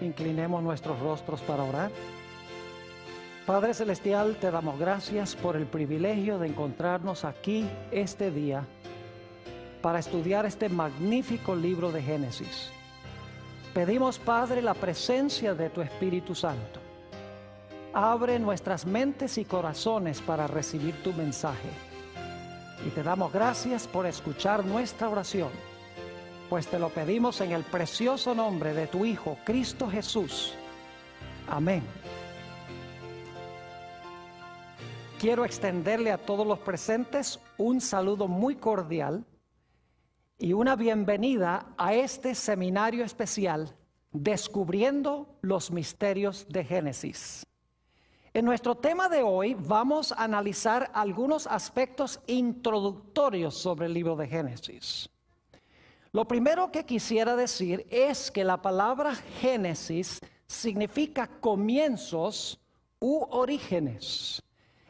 Inclinemos nuestros rostros para orar. Padre Celestial, te damos gracias por el privilegio de encontrarnos aquí este día para estudiar este magnífico libro de Génesis. Pedimos, Padre, la presencia de tu Espíritu Santo. Abre nuestras mentes y corazones para recibir tu mensaje. Y te damos gracias por escuchar nuestra oración, pues te lo pedimos en el precioso nombre de tu Hijo, Cristo Jesús. Amén. Quiero extenderle a todos los presentes un saludo muy cordial y una bienvenida a este seminario especial, Descubriendo los Misterios de Génesis. En nuestro tema de hoy vamos a analizar algunos aspectos introductorios sobre el libro de Génesis. Lo primero que quisiera decir es que la palabra Génesis significa comienzos u orígenes.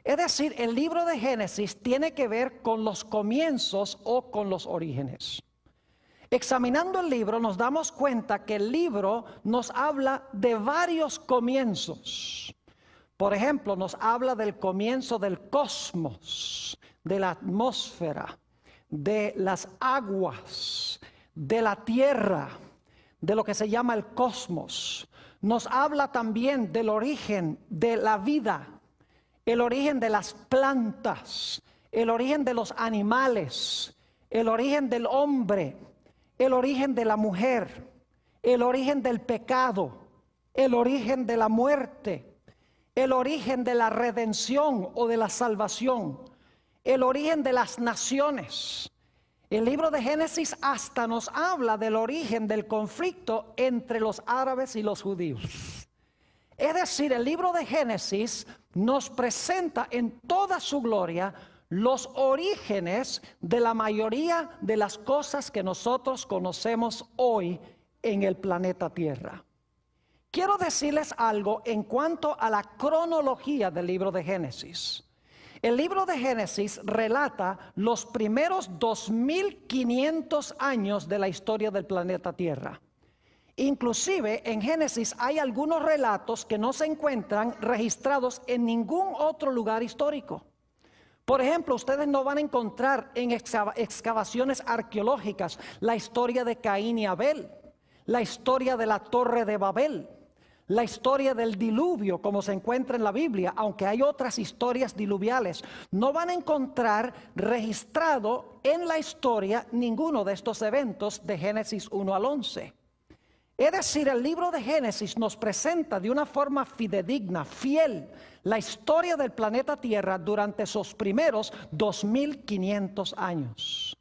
Es decir, el libro de Génesis tiene que ver con los comienzos o con los orígenes. Examinando el libro nos damos cuenta que el libro nos habla de varios comienzos. Por ejemplo, nos habla del comienzo del cosmos, de la atmósfera, de las aguas, de la tierra, de lo que se llama el cosmos. Nos habla también del origen de la vida, el origen de las plantas, el origen de los animales, el origen del hombre, el origen de la mujer, el origen del pecado, el origen de la muerte, el origen de la redención o de la salvación, el origen de las naciones. El libro de Génesis hasta nos habla del origen del conflicto entre los árabes y los judíos. Es decir, el libro de Génesis nos presenta en toda su gloria los orígenes de la mayoría de las cosas que nosotros conocemos hoy en el planeta Tierra. Quiero decirles algo en cuanto a la cronología del libro de Génesis. El libro de Génesis relata los primeros 2500 años de la historia del planeta Tierra. Inclusive en Génesis hay algunos relatos que no se encuentran registrados en ningún otro lugar histórico. Por ejemplo, ustedes no van a encontrar en excavaciones arqueológicas la historia de Caín y Abel, la historia de la Torre de Babel, la historia del diluvio como se encuentra en la Biblia, aunque hay otras historias diluviales. No van a encontrar registrado en la historia ninguno de estos eventos de Génesis 1 al 11. Es decir, el libro de Génesis nos presenta de una forma fidedigna, fiel, la historia del planeta Tierra durante esos primeros 2500 años.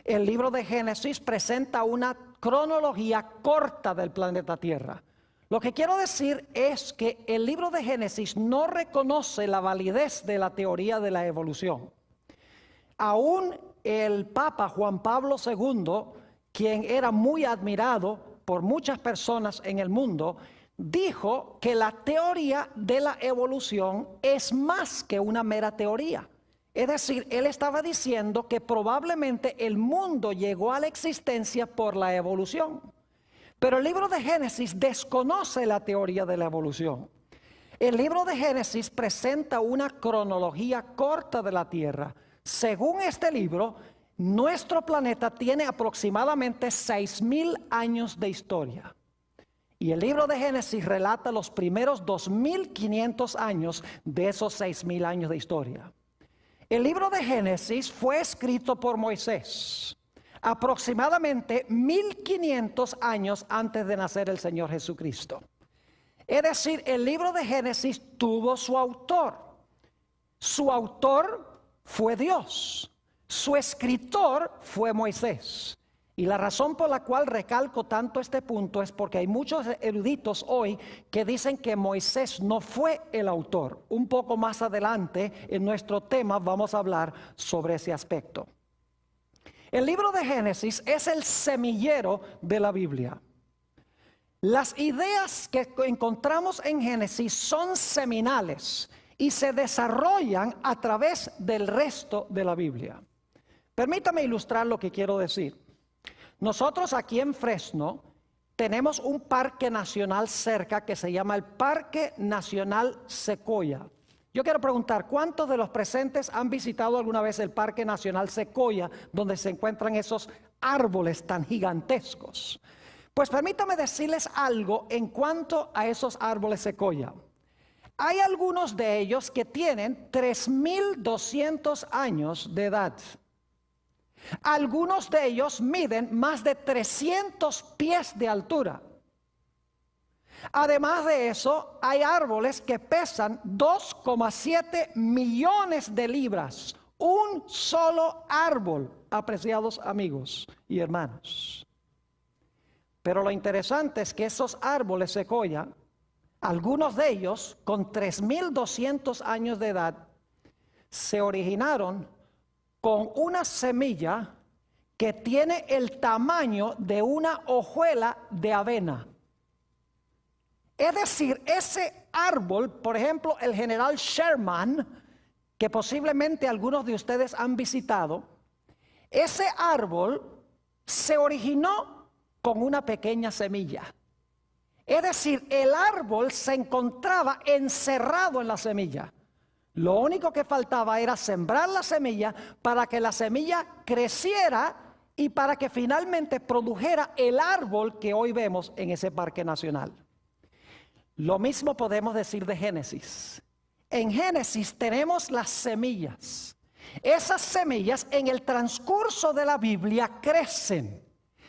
El libro de Génesis presenta una cronología corta del planeta Tierra. Lo que quiero decir es que el libro de Génesis no reconoce la validez de la teoría de la evolución. Aún el Papa Juan Pablo II, quien era muy admirado por muchas personas en el mundo, dijo que la teoría de la evolución es más que una mera teoría. Es decir, él estaba diciendo que probablemente el mundo llegó a la existencia por la evolución. Pero el libro de Génesis desconoce la teoría de la evolución. El libro de Génesis presenta una cronología corta de la Tierra. Según este libro, nuestro planeta tiene aproximadamente 6000 años de historia. Y el libro de Génesis relata los primeros 2500 años de esos 6000 años de historia. El libro de Génesis fue escrito por Moisés aproximadamente 1500 años antes de nacer el Señor Jesucristo. Es decir, el libro de Génesis tuvo su autor. Su autor fue Dios. Su escritor fue Moisés. Y la razón por la cual recalco tanto este punto es porque hay muchos eruditos hoy que dicen que Moisés no fue el autor. Un poco más adelante en nuestro tema vamos a hablar sobre ese aspecto. El libro de Génesis es el semillero de la Biblia. Las ideas que encontramos en Génesis son seminales y se desarrollan a través del resto de la Biblia. Permítame ilustrar lo que quiero decir. Nosotros aquí en Fresno tenemos un parque nacional cerca que se llama el Parque Nacional Sequoia. Yo quiero preguntar, ¿cuántos de los presentes han visitado alguna vez el Parque Nacional Sequoia, donde se encuentran esos árboles tan gigantescos? Pues permítame decirles algo en cuanto a esos árboles sequoia. Hay algunos de ellos que tienen 3.200 años de edad. Algunos de ellos miden más de 300 pies de altura. Además de eso, hay árboles que pesan 2,7 millones de libras. Un solo árbol, apreciados amigos y hermanos. Pero lo interesante es que esos árboles sequoia, algunos de ellos con 3.200 años de edad, se originaron con una semilla que tiene el tamaño de una hojuela de avena. Es decir, ese árbol, por ejemplo, el general Sherman, que posiblemente algunos de ustedes han visitado, ese árbol se originó con una pequeña semilla. Es decir, el árbol se encontraba encerrado en la semilla. Lo único que faltaba era sembrar la semilla para que la semilla creciera y para que finalmente produjera el árbol que hoy vemos en ese parque nacional. Lo mismo podemos decir de Génesis. En Génesis tenemos las semillas. Esas semillas en el transcurso de la Biblia crecen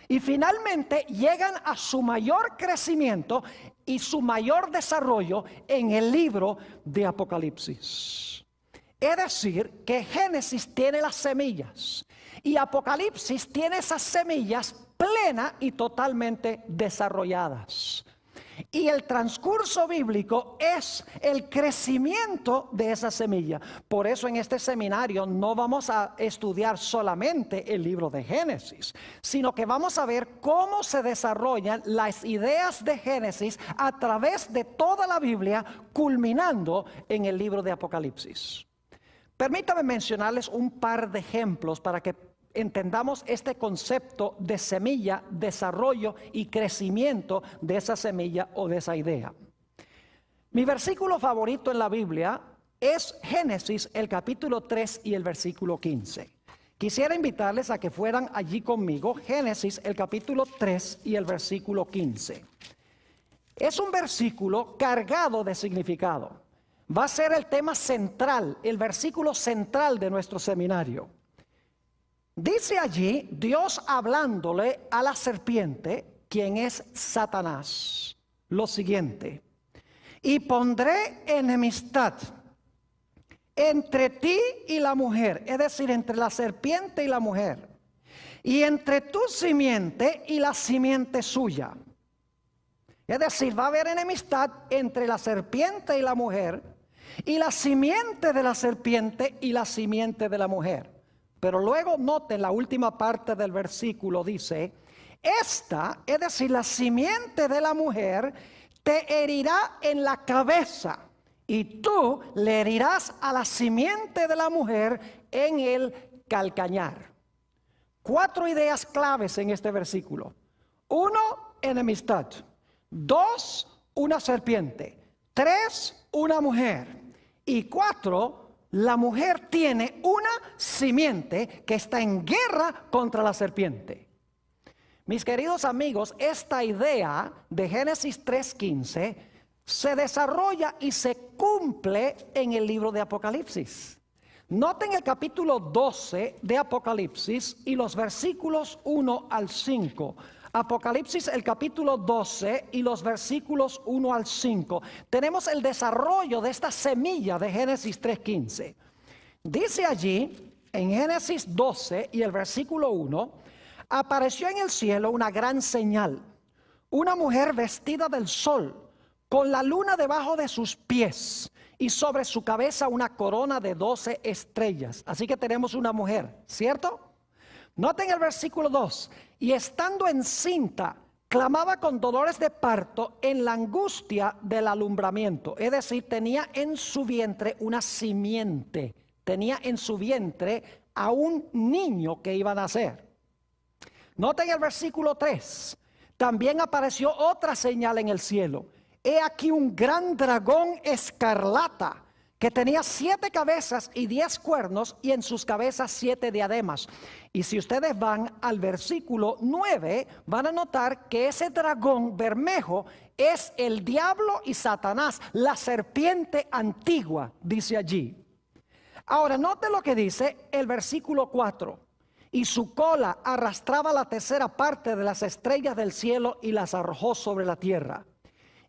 y finalmente llegan a su mayor crecimiento y su mayor desarrollo en el libro de Apocalipsis. Es decir, que Génesis tiene las semillas y Apocalipsis tiene esas semillas plenas y totalmente desarrolladas. Y el transcurso bíblico es el crecimiento de esa semilla. Por eso en este seminario no vamos a estudiar solamente el libro de Génesis, sino que vamos a ver cómo se desarrollan las ideas de Génesis a través de toda la Biblia, culminando en el libro de Apocalipsis. Permítame mencionarles un par de ejemplos para que entendamos este concepto de semilla, desarrollo y crecimiento de esa semilla o de esa idea. Mi versículo favorito en la Biblia es Génesis, el capítulo 3 y el versículo 15. Quisiera invitarles a que fueran allí conmigo, Génesis, el capítulo 3 y el versículo 15. Es un versículo cargado de significado. Va a ser el tema central, el versículo central de nuestro seminario. Dice allí Dios hablándole a la serpiente, quien es Satanás, lo siguiente: y pondré enemistad entre ti y la mujer, es decir, entre la serpiente y la mujer, y entre tu simiente y la simiente suya. Es decir, va a haber enemistad entre la serpiente y la mujer, y la simiente de la serpiente y la simiente de la mujer. Pero luego noten la última parte del versículo, dice: esta, es decir, la simiente de la mujer, te herirá en la cabeza, y tú le herirás a la simiente de la mujer en el calcañar. 4 ideas claves en este versículo. 1, enemistad. 2, una serpiente. 3, una mujer. Y 4, la mujer tiene una simiente que está en guerra contra la serpiente. Mis queridos amigos, esta idea de Génesis 3:15 se desarrolla y se cumple en el libro de Apocalipsis. Noten el capítulo 12 de Apocalipsis y los versículos 1 al 5. Apocalipsis, el capítulo 12 y los versículos 1 al 5. Tenemos el desarrollo de esta semilla de Génesis 3:15. Dice allí, en Génesis 12 y el versículo 1, apareció en el cielo una gran señal, una mujer vestida del sol, con la luna debajo de sus pies, y sobre su cabeza una corona de 12 estrellas. Así que tenemos una mujer, ¿cierto? Noten el versículo 2. Y estando encinta, clamaba con dolores de parto en la angustia del alumbramiento. Es decir, tenía en su vientre una simiente. Tenía en su vientre a un niño que iba a nacer. Noten el versículo 3. También apareció otra señal en el cielo. He aquí un gran dragón escarlata que tenía 7 cabezas y 10 cuernos, y en sus cabezas 7 diademas. Y si ustedes van al versículo 9, van a notar que ese dragón bermejo es el diablo y Satanás, la serpiente antigua, dice allí. Ahora, note lo que dice el versículo 4. Y su cola arrastraba la tercera parte de las estrellas del cielo y las arrojó sobre la tierra.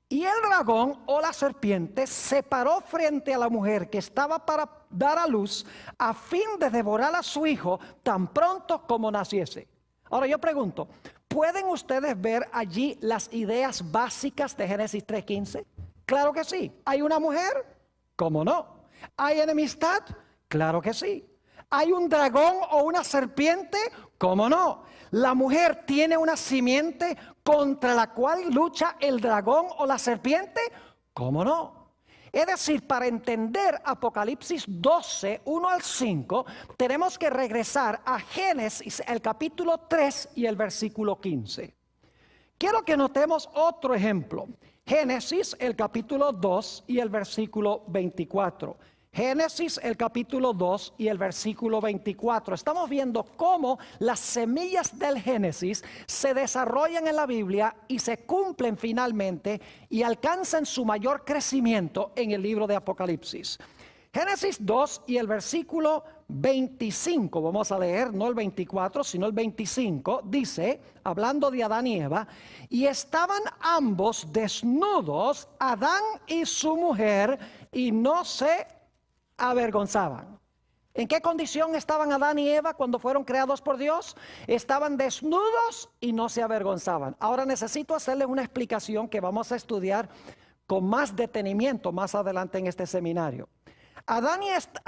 Y el dragón o la serpiente se paró frente a la mujer que estaba para dar a luz, a fin de devorar a su hijo tan pronto como naciese. Ahora yo pregunto, ¿pueden ustedes ver allí las ideas básicas de Génesis 3:15? Claro que sí. ¿Hay una mujer? ¿Cómo no? ¿Hay enemistad? Claro que sí. ¿Hay un dragón o una serpiente? ¿Cómo no? La mujer tiene una simiente contra la cual lucha el dragón o la serpiente. ¿Cómo no? Es decir, para entender Apocalipsis 12, 1 al 5, tenemos que regresar a Génesis, el capítulo 3 y el versículo 15. Quiero que notemos otro ejemplo. Génesis, el capítulo 2 y el versículo 24. Génesis, el capítulo 2 y el versículo 24. Estamos viendo cómo las semillas del Génesis se desarrollan en la Biblia y se cumplen finalmente y alcanzan su mayor crecimiento en el libro de Apocalipsis. Génesis 2 y el versículo 25, vamos a leer, no el 24, sino el 25, dice, hablando de Adán y Eva, y estaban ambos desnudos, Adán y su mujer, y no se avergonzaban. ¿En qué condición estaban Adán y Eva cuando fueron creados por Dios? Estaban desnudos y no se avergonzaban. Ahora necesito hacerles una explicación que vamos a estudiar con más detenimiento más adelante en este seminario. Adán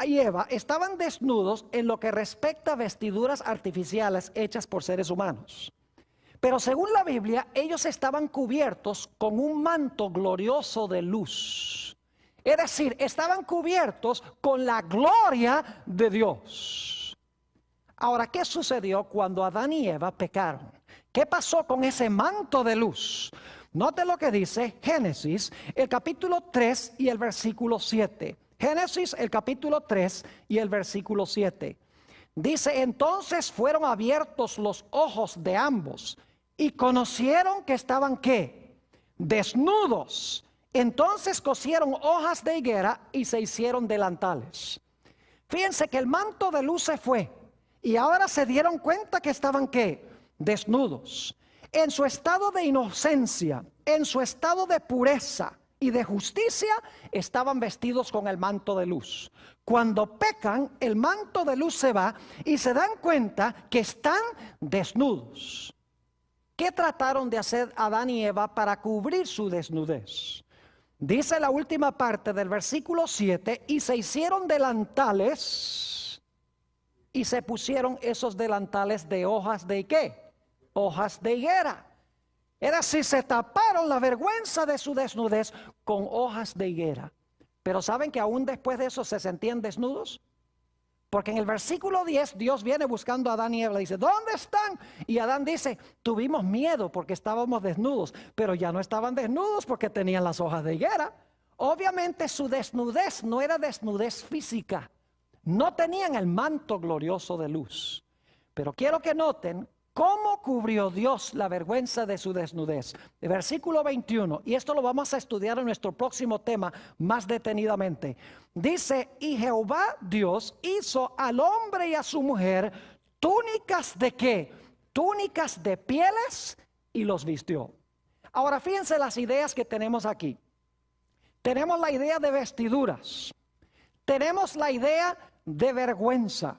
y Eva estaban desnudos en lo que respecta a vestiduras artificiales hechas por seres humanos. Pero según la Biblia, ellos estaban cubiertos con un manto glorioso de luz. Es decir, estaban cubiertos con la gloria de Dios. Ahora, ¿qué sucedió cuando Adán y Eva pecaron? ¿Qué pasó con ese manto de luz? Note lo que dice Génesis, el capítulo 3 y el versículo 7. Génesis, el capítulo 3 y el versículo 7. Dice, entonces fueron abiertos los ojos de ambos y conocieron que estaban, ¿qué? Desnudos. Entonces cosieron hojas de higuera y se hicieron delantales. Fíjense que el manto de luz se fue y ahora se dieron cuenta que estaban, ¿qué? Desnudos. En su estado de inocencia, en su estado de pureza y de justicia, estaban vestidos con el manto de luz. Cuando pecan, el manto de luz se va y se dan cuenta que están desnudos. ¿Qué trataron de hacer Adán y Eva para cubrir su desnudez? Dice la última parte del versículo 7, y se hicieron delantales y se pusieron esos delantales de hojas de ¿qué? Hojas de higuera. Era si se taparon la vergüenza de su desnudez con hojas de higuera. Pero ¿saben que aún después de eso se sentían desnudos? Porque en el versículo 10 Dios viene buscando a Adán y Eva, le dice, ¿dónde están? Y Adán dice, tuvimos miedo porque estábamos desnudos, pero ya no estaban desnudos porque tenían las hojas de higuera. Obviamente su desnudez no era desnudez física, no tenían el manto glorioso de luz. Pero quiero que noten cómo cubrió Dios la vergüenza de su desnudez. El versículo 21, y esto lo vamos a estudiar en nuestro próximo tema más detenidamente. Dice, y Jehová Dios hizo al hombre y a su mujer túnicas de ¿qué? Túnicas de pieles y los vistió. Ahora fíjense las ideas que tenemos aquí. Tenemos la idea de vestiduras. Tenemos la idea de vergüenza.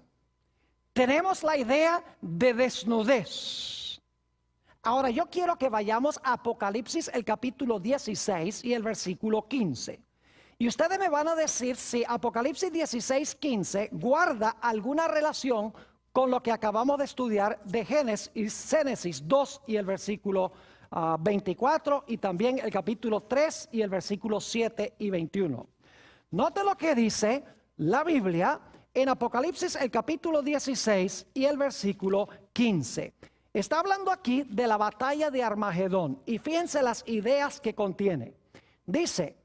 Tenemos la idea de desnudez. Ahora yo quiero que vayamos a Apocalipsis, el capítulo 16 y el versículo 15. Y ustedes me van a decir si Apocalipsis 16, 15 guarda alguna relación con lo que acabamos de estudiar de Génesis 2 y el versículo 24 y también el capítulo 3 y el versículo 7 y 21. Note lo que dice la Biblia en Apocalipsis el capítulo 16 y el versículo 15. Está hablando aquí de la batalla de Armagedón. Y fíjense las ideas que contiene. Dice,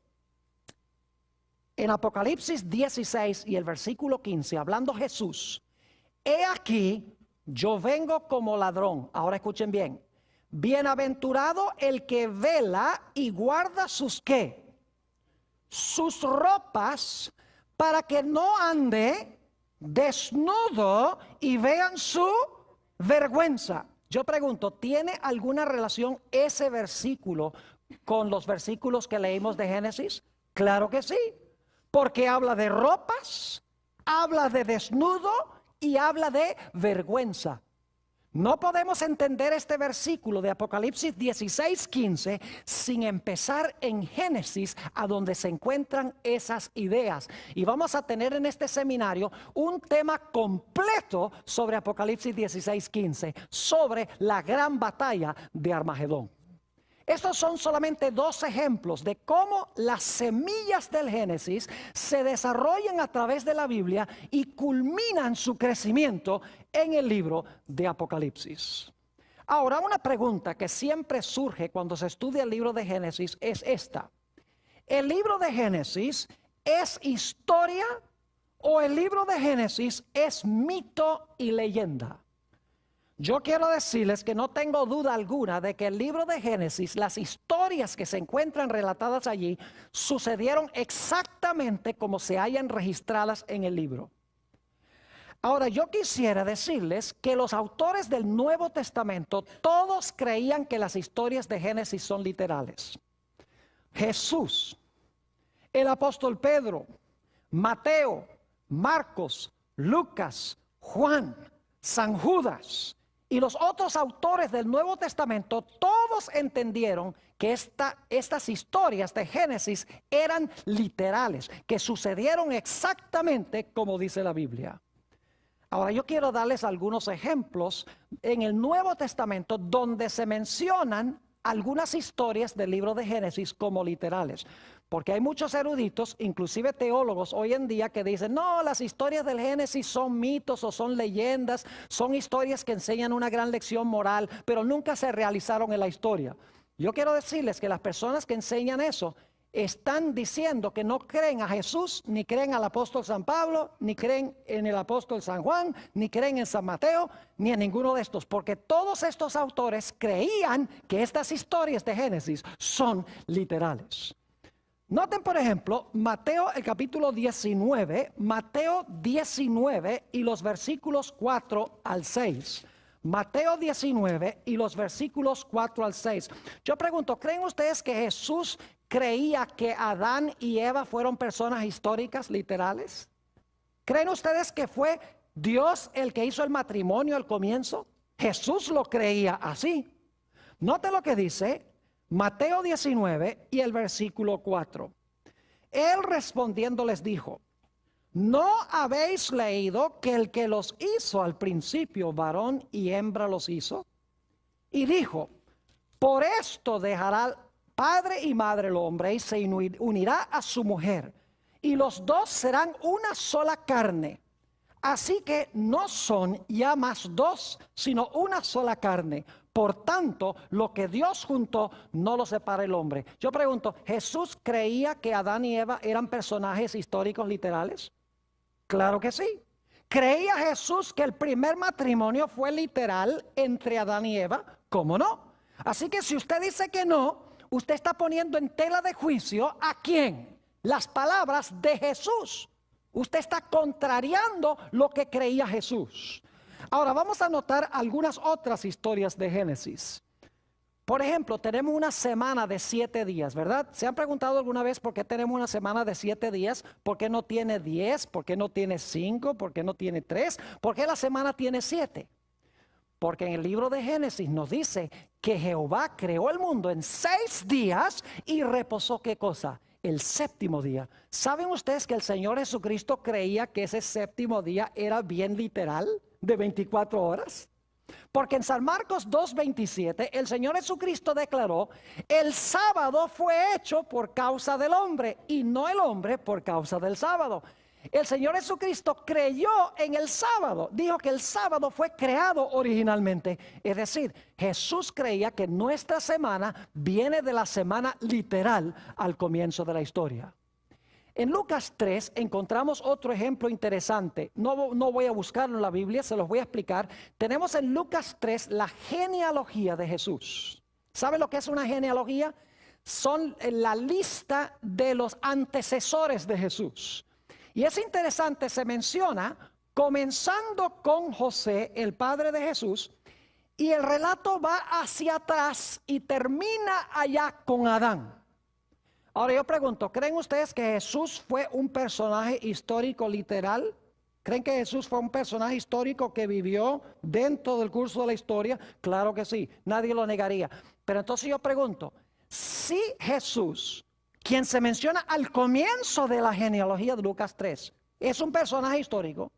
en Apocalipsis 16 y el versículo 15, hablando Jesús, he aquí, yo vengo como ladrón. Ahora escuchen bien. Bienaventurado el que vela y guarda sus ¿qué? Sus ropas, para que no ande desnudo y vean su vergüenza. Yo pregunto, ¿tiene alguna relación ese versículo con los versículos que leímos de Génesis? Claro que sí, porque habla de ropas, habla de desnudo y habla de vergüenza. No podemos entender este versículo de Apocalipsis 16:15 sin empezar en Génesis, a donde se encuentran esas ideas. Y vamos a tener en este seminario un tema completo sobre Apocalipsis 16:15, sobre la gran batalla de Armagedón. Estos son solamente dos ejemplos de cómo las semillas del Génesis se desarrollan a través de la Biblia y culminan su crecimiento en el libro de Apocalipsis. Ahora, una pregunta que siempre surge cuando se estudia el libro de Génesis es esta. ¿El libro de Génesis es historia o el libro de Génesis es mito y leyenda? Yo quiero decirles que no tengo duda alguna de que el libro de Génesis, las historias que se encuentran relatadas allí, sucedieron exactamente como se hayan registradas en el libro. Ahora, yo quisiera decirles que los autores del Nuevo Testamento, todos creían que las historias de Génesis son literales. Jesús, el apóstol Pedro, Mateo, Marcos, Lucas, Juan, San Judas y los otros autores del Nuevo Testamento, todos entendieron que estas historias de Génesis eran literales, que sucedieron exactamente como dice la Biblia. Ahora yo quiero darles algunos ejemplos en el Nuevo Testamento donde se mencionan algunas historias del libro de Génesis como literales. Porque hay muchos eruditos, inclusive teólogos hoy en día, que dicen, no, las historias del Génesis son mitos o son leyendas, son historias que enseñan una gran lección moral, pero nunca se realizaron en la historia. Yo quiero decirles que las personas que enseñan eso están diciendo que no creen a Jesús, ni creen al apóstol San Pablo, ni creen en el apóstol San Juan, ni creen en San Mateo, ni en ninguno de estos, porque todos estos autores creían que estas historias de Génesis son literales. Noten, por ejemplo, Mateo el capítulo 19, Mateo 19 y los versículos 4 al 6. Mateo 19 y los versículos 4 al 6. Yo pregunto, ¿creen ustedes que Jesús creía que Adán y Eva fueron personas históricas, literales? ¿Creen ustedes que fue Dios el que hizo el matrimonio al comienzo? Jesús lo creía así. Note lo que dice Mateo 19 y el versículo 4. Él respondiendo les dijo, ¿no habéis leído que el que los hizo al principio, varón y hembra los hizo? Y dijo, por esto dejará padre y madre el hombre y se unirá a su mujer, y los dos serán una sola carne. Así que no son ya más dos, sino una sola carne. Por tanto, lo que Dios juntó, no lo separa el hombre. Yo pregunto, ¿Jesús creía que Adán y Eva eran personajes históricos literales? Claro que sí. ¿Creía Jesús que el primer matrimonio fue literal entre Adán y Eva? ¿Cómo no? Así que si usted dice que no, usted está poniendo en tela de juicio ¿a quién? Las palabras de Jesús. Usted está contrariando lo que creía Jesús. Ahora vamos a notar algunas otras historias de Génesis. Por ejemplo, tenemos una semana de 7 días, ¿verdad? ¿Se han preguntado alguna vez por qué tenemos una semana de 7 días? ¿Por qué no tiene 10? ¿Por qué no tiene 5? ¿Por qué no tiene 3? ¿Por qué la semana tiene 7? Porque en el libro de Génesis nos dice que Jehová creó el mundo en 6 días y reposó, ¿qué cosa? El séptimo día. ¿Saben ustedes que el Señor Jesucristo creía que ese séptimo día era bien literal, de 24 horas? Porque en San Marcos 2:27 el Señor Jesucristo declaró, el sábado fue hecho por causa del hombre y no el hombre por causa del sábado. El Señor Jesucristo creyó en el sábado. Dijo que el sábado fue creado originalmente. Es decir, Jesús creía que nuestra semana viene de la semana literal al comienzo de la historia. En Lucas 3 encontramos otro ejemplo interesante. No voy a buscarlo en la Biblia, se los voy a explicar. Tenemos en Lucas 3 la genealogía de Jesús. ¿Sabe lo que es una genealogía? Son la lista de los antecesores de Jesús. Y es interesante, se menciona comenzando con José, el padre de Jesús, y el relato va hacia atrás y termina allá con Adán. Ahora yo pregunto, ¿creen ustedes que Jesús fue un personaje histórico literal? ¿Creen que Jesús fue un personaje histórico que vivió dentro del curso de la historia? Claro que sí, nadie lo negaría. Pero entonces yo pregunto, si Jesús, quien se menciona al comienzo de la genealogía de Lucas 3, es un personaje histórico,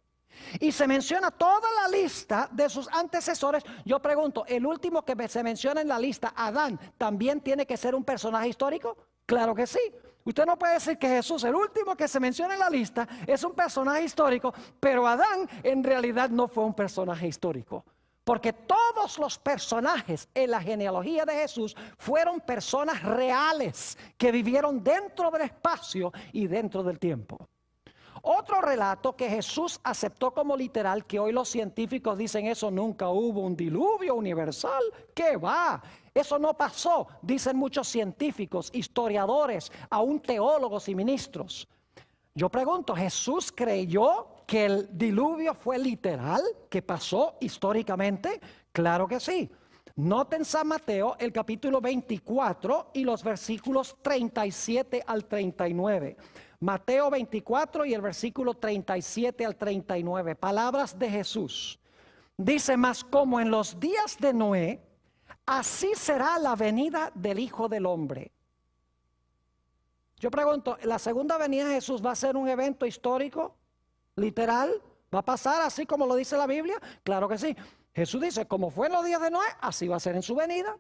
y se menciona toda la lista de sus antecesores, yo pregunto, ¿el último que se menciona en la lista, Adán, también tiene que ser un personaje histórico? Claro que sí. Usted no puede decir que Jesús, el último que se menciona en la lista, es un personaje histórico, pero Adán en realidad no fue un personaje histórico. Porque todos los personajes en la genealogía de Jesús fueron personas reales que vivieron dentro del espacio y dentro del tiempo. Otro relato que Jesús aceptó como literal, que hoy los científicos dicen eso, nunca hubo un diluvio universal. ¿Qué va? Eso no pasó, dicen muchos científicos, historiadores, aún teólogos y ministros. Yo pregunto, ¿Jesús creyó que el diluvio fue literal, que pasó históricamente? Claro que sí. Noten San Mateo, el capítulo 24 y los versículos 37 al 39. Mateo 24 y el versículo 37 al 39. Palabras de Jesús. Dice, mas como en los días de Noé, así será la venida del Hijo del Hombre. Yo pregunto, ¿la segunda venida de Jesús va a ser un evento histórico, literal? ¿Va a pasar así como lo dice la Biblia? Claro que sí. Jesús dice, como fue en los días de Noé, así va a ser en su venida.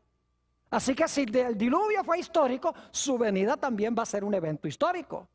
Así que si el diluvio fue histórico, su venida también va a ser un evento histórico.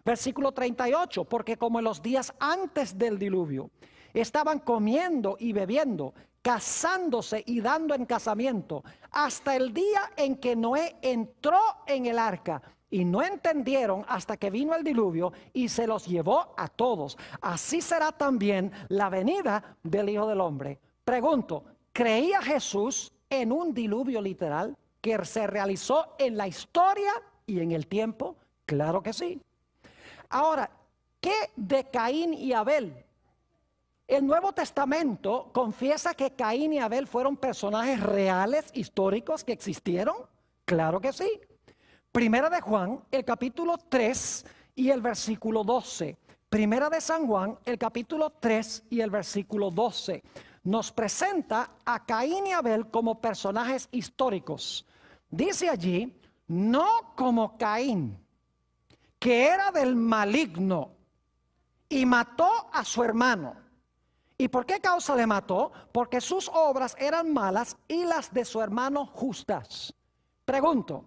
Versículo 38, porque como en los días antes del diluvio, estaban comiendo y bebiendo, casándose y dando en casamiento, hasta el día en que Noé entró en el arca, y no entendieron hasta que vino el diluvio y se los llevó a todos. Así será también la venida del Hijo del Hombre. Pregunto, ¿creía Jesús en un diluvio literal que se realizó en la historia y en el tiempo? Claro que sí. Ahora, ¿qué de Caín y Abel? El Nuevo Testamento confiesa que Caín y Abel fueron personajes reales, históricos, que existieron. Claro que sí. Primera de Juan, el capítulo 3 y el versículo 12. Primera de San Juan, el capítulo 3 y el versículo 12. Nos presenta a Caín y Abel como personajes históricos. Dice allí, no como Caín, que era del maligno y mató a su hermano. ¿Y por qué causa le mató? Porque sus obras eran malas y las de su hermano justas. Pregunto,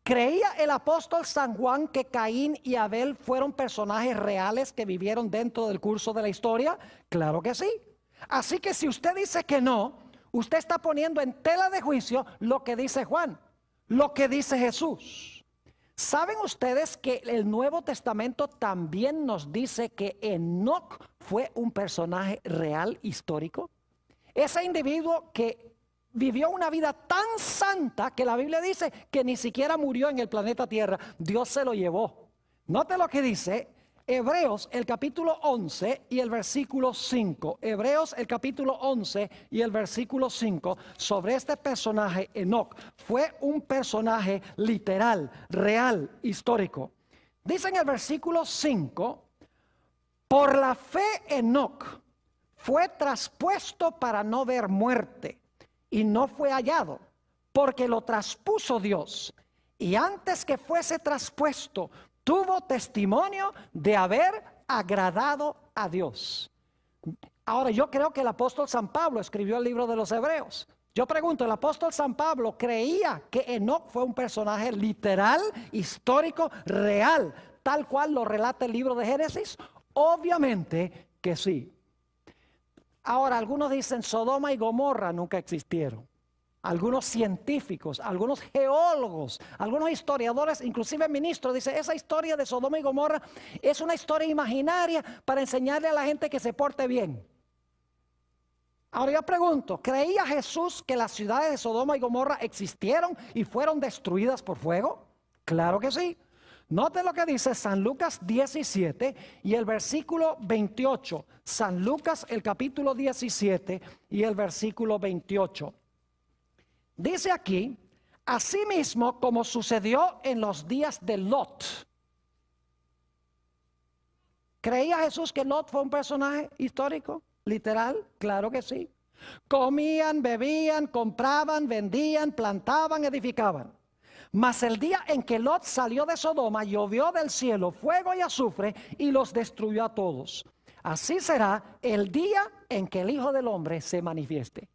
¿creía el apóstol San Juan que Caín y Abel fueron personajes reales que vivieron dentro del curso de la historia? Claro que sí. Así que si usted dice que no, usted está poniendo en tela de juicio lo que dice Juan, lo que dice Jesús. ¿Saben ustedes que el Nuevo Testamento también nos dice que Enoc fue un personaje real, histórico? Ese individuo que vivió una vida tan santa que la Biblia dice que ni siquiera murió en el planeta Tierra. Dios se lo llevó. Note lo que dice Hebreos el capítulo 11 y el versículo 5. Hebreos el capítulo 11 y el versículo 5 sobre este personaje Enoc. Fue un personaje literal, real, histórico. Dice en el versículo 5, por la fe Enoc fue traspuesto para no ver muerte y no fue hallado, porque lo traspuso Dios. Y antes que fuese traspuesto, tuvo testimonio de haber agradado a Dios. Ahora, yo creo que el apóstol San Pablo escribió el libro de los Hebreos. Yo pregunto, ¿el apóstol San Pablo creía que Enoc fue un personaje literal, histórico, real, tal cual lo relata el libro de Génesis? Obviamente que sí. Ahora, algunos dicen Sodoma y Gomorra nunca existieron. Algunos científicos, algunos geólogos, algunos historiadores, inclusive ministros, dicen esa historia de Sodoma y Gomorra es una historia imaginaria para enseñarle a la gente que se porte bien. Ahora yo pregunto, ¿creía Jesús que las ciudades de Sodoma y Gomorra existieron y fueron destruidas por fuego? Claro que sí. Note lo que dice San Lucas 17 y el versículo 28. San Lucas el capítulo 17 y el versículo 28. Dice aquí, asimismo como sucedió en los días de Lot. ¿Creía Jesús que Lot fue un personaje histórico? ¿Literal? Claro que sí. Comían, bebían, compraban, vendían, plantaban, edificaban. Mas el día en que Lot salió de Sodoma, llovió del cielo fuego y azufre y los destruyó a todos. Así será el día en que el Hijo del Hombre se manifieste.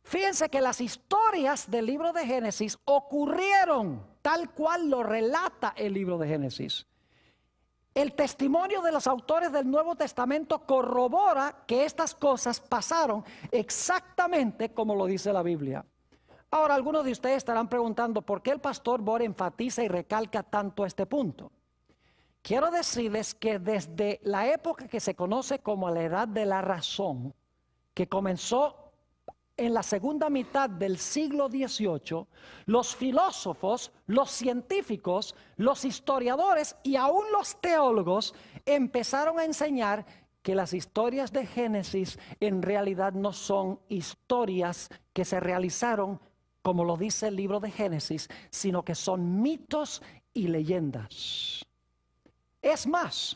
Fíjense que las historias del libro de Génesis ocurrieron tal cual lo relata el libro de Génesis. El testimonio de los autores del Nuevo Testamento corrobora que estas cosas pasaron exactamente como lo dice la Biblia. Ahora, algunos de ustedes estarán preguntando por qué el pastor Bor enfatiza y recalca tanto este punto. Quiero decirles que desde la época que se conoce como la Edad de la Razón, que comenzó en la segunda mitad del siglo XVIII, los filósofos, los científicos, los historiadores y aún los teólogos empezaron a enseñar que las historias de Génesis en realidad no son historias que se realizaron como lo dice el libro de Génesis, sino que son mitos y leyendas. Es más,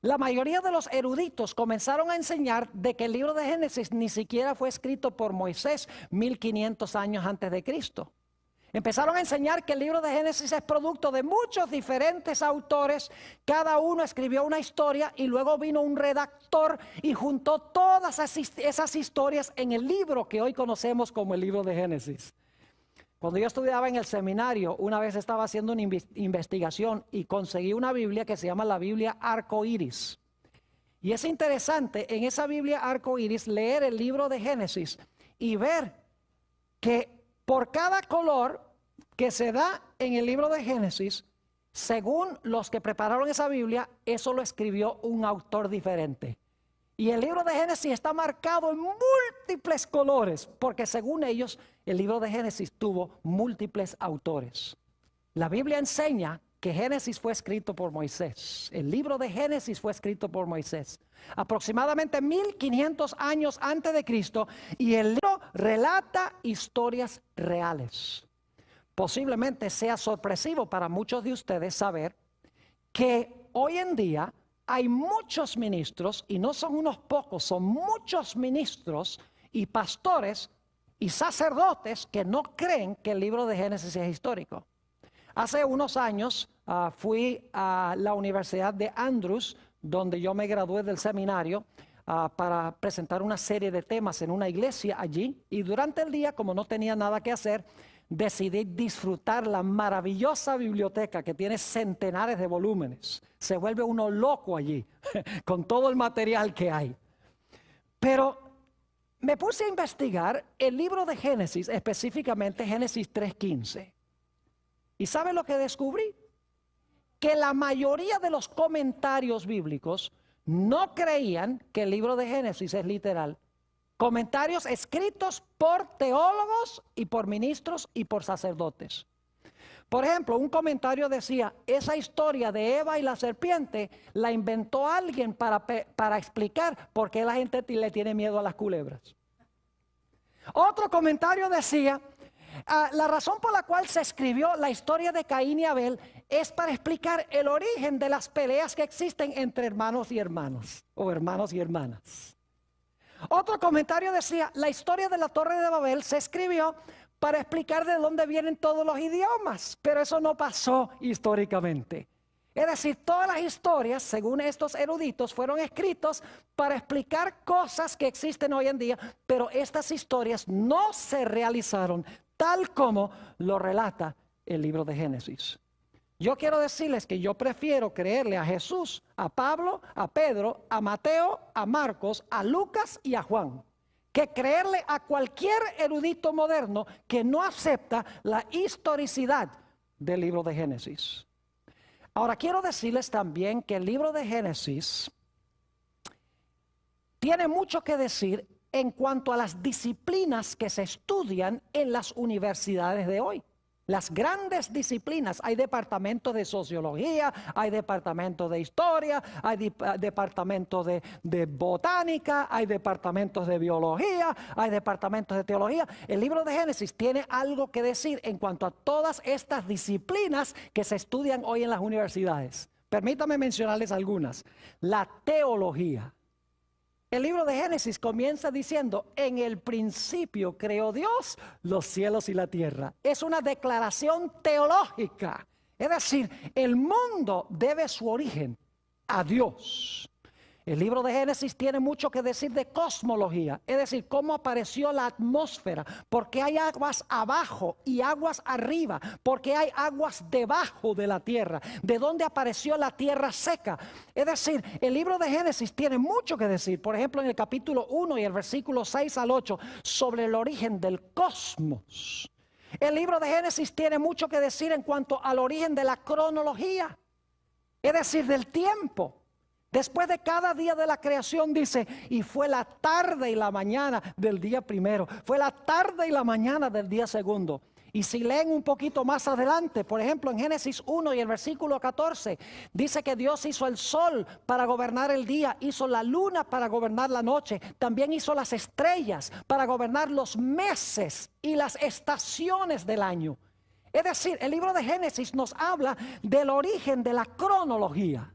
la mayoría de los eruditos comenzaron a enseñar de que el libro de Génesis ni siquiera fue escrito por Moisés 1500 años antes de Cristo. Empezaron a enseñar que el libro de Génesis es producto de muchos diferentes autores, cada uno escribió una historia y luego vino un redactor y juntó todas esas historias en el libro que hoy conocemos como el libro de Génesis. Cuando yo estudiaba en el seminario, una vez estaba haciendo una investigación y conseguí una Biblia que se llama la Biblia Arco Iris. Y es interesante en esa Biblia Arco Iris leer el libro de Génesis y ver que por cada color que se da en el libro de Génesis, según los que prepararon esa Biblia, eso lo escribió un autor diferente. Y el libro de Génesis está marcado en múltiples colores, porque según ellos, el libro de Génesis tuvo múltiples autores. La Biblia enseña que Génesis fue escrito por Moisés. El libro de Génesis fue escrito por Moisés, aproximadamente 1500 años antes de Cristo, y el libro relata historias reales. Posiblemente sea sorpresivo para muchos de ustedes saber que hoy en día hay muchos ministros, y no son unos pocos, son muchos ministros y pastores y sacerdotes que no creen que el libro de Génesis es histórico. Hace unos años fui a la Universidad de Andrews, donde yo me gradué del seminario, para presentar una serie de temas en una iglesia allí. Y durante el día, como no tenía nada que hacer, decidí disfrutar la maravillosa biblioteca que tiene centenares de volúmenes. Se vuelve uno loco allí con todo el material que hay. Pero me puse a investigar el libro de Génesis, específicamente Génesis 3:15. ¿Y sabe lo que descubrí? Que la mayoría de los comentarios bíblicos no creían que el libro de Génesis es literal. Comentarios escritos por teólogos y por ministros y por sacerdotes. Por ejemplo, un comentario decía, esa historia de Eva y la serpiente la inventó alguien para explicar por qué la gente le tiene miedo a las culebras. Otro comentario decía, la razón por la cual se escribió la historia de Caín y Abel es para explicar el origen de las peleas que existen entre hermanos y hermanos, o hermanos y hermanas. Otro comentario decía, la historia de la Torre de Babel se escribió para explicar de dónde vienen todos los idiomas, pero eso no pasó históricamente. Es decir, todas las historias, según estos eruditos, fueron escritos para explicar cosas que existen hoy en día, pero estas historias no se realizaron tal como lo relata el libro de Génesis. Yo quiero decirles que yo prefiero creerle a Jesús, a Pablo, a Pedro, a Mateo, a Marcos, a Lucas y a Juan, que creerle a cualquier erudito moderno que no acepta la historicidad del libro de Génesis. Ahora quiero decirles también que el libro de Génesis tiene mucho que decir en cuanto a las disciplinas que se estudian en las universidades de hoy. Las grandes disciplinas, hay departamentos de sociología, hay departamentos de historia, hay departamentos de botánica, hay departamentos de biología, hay departamentos de teología. El libro de Génesis tiene algo que decir en cuanto a todas estas disciplinas que se estudian hoy en las universidades. Permítame mencionarles algunas. La teología. El libro de Génesis comienza diciendo, en el principio creó Dios los cielos y la tierra. Es una declaración teológica. Es decir, el mundo debe su origen a Dios. El libro de Génesis tiene mucho que decir de cosmología, es decir, cómo apareció la atmósfera, porque hay aguas abajo y aguas arriba, porque hay aguas debajo de la tierra, de dónde apareció la tierra seca. Es decir, el libro de Génesis tiene mucho que decir, por ejemplo, en el capítulo 1 y el versículo 6 al 8, sobre el origen del cosmos. El libro de Génesis tiene mucho que decir en cuanto al origen de la cronología, es decir, del tiempo. Después de cada día de la creación dice, y fue la tarde y la mañana del día primero, fue la tarde y la mañana del día segundo. Y si leen un poquito más adelante, por ejemplo en Génesis 1 y el versículo 14, dice que Dios hizo el sol para gobernar el día, hizo la luna para gobernar la noche, también hizo las estrellas para gobernar los meses y las estaciones del año. Es decir, el libro de Génesis nos habla del origen de la cronología.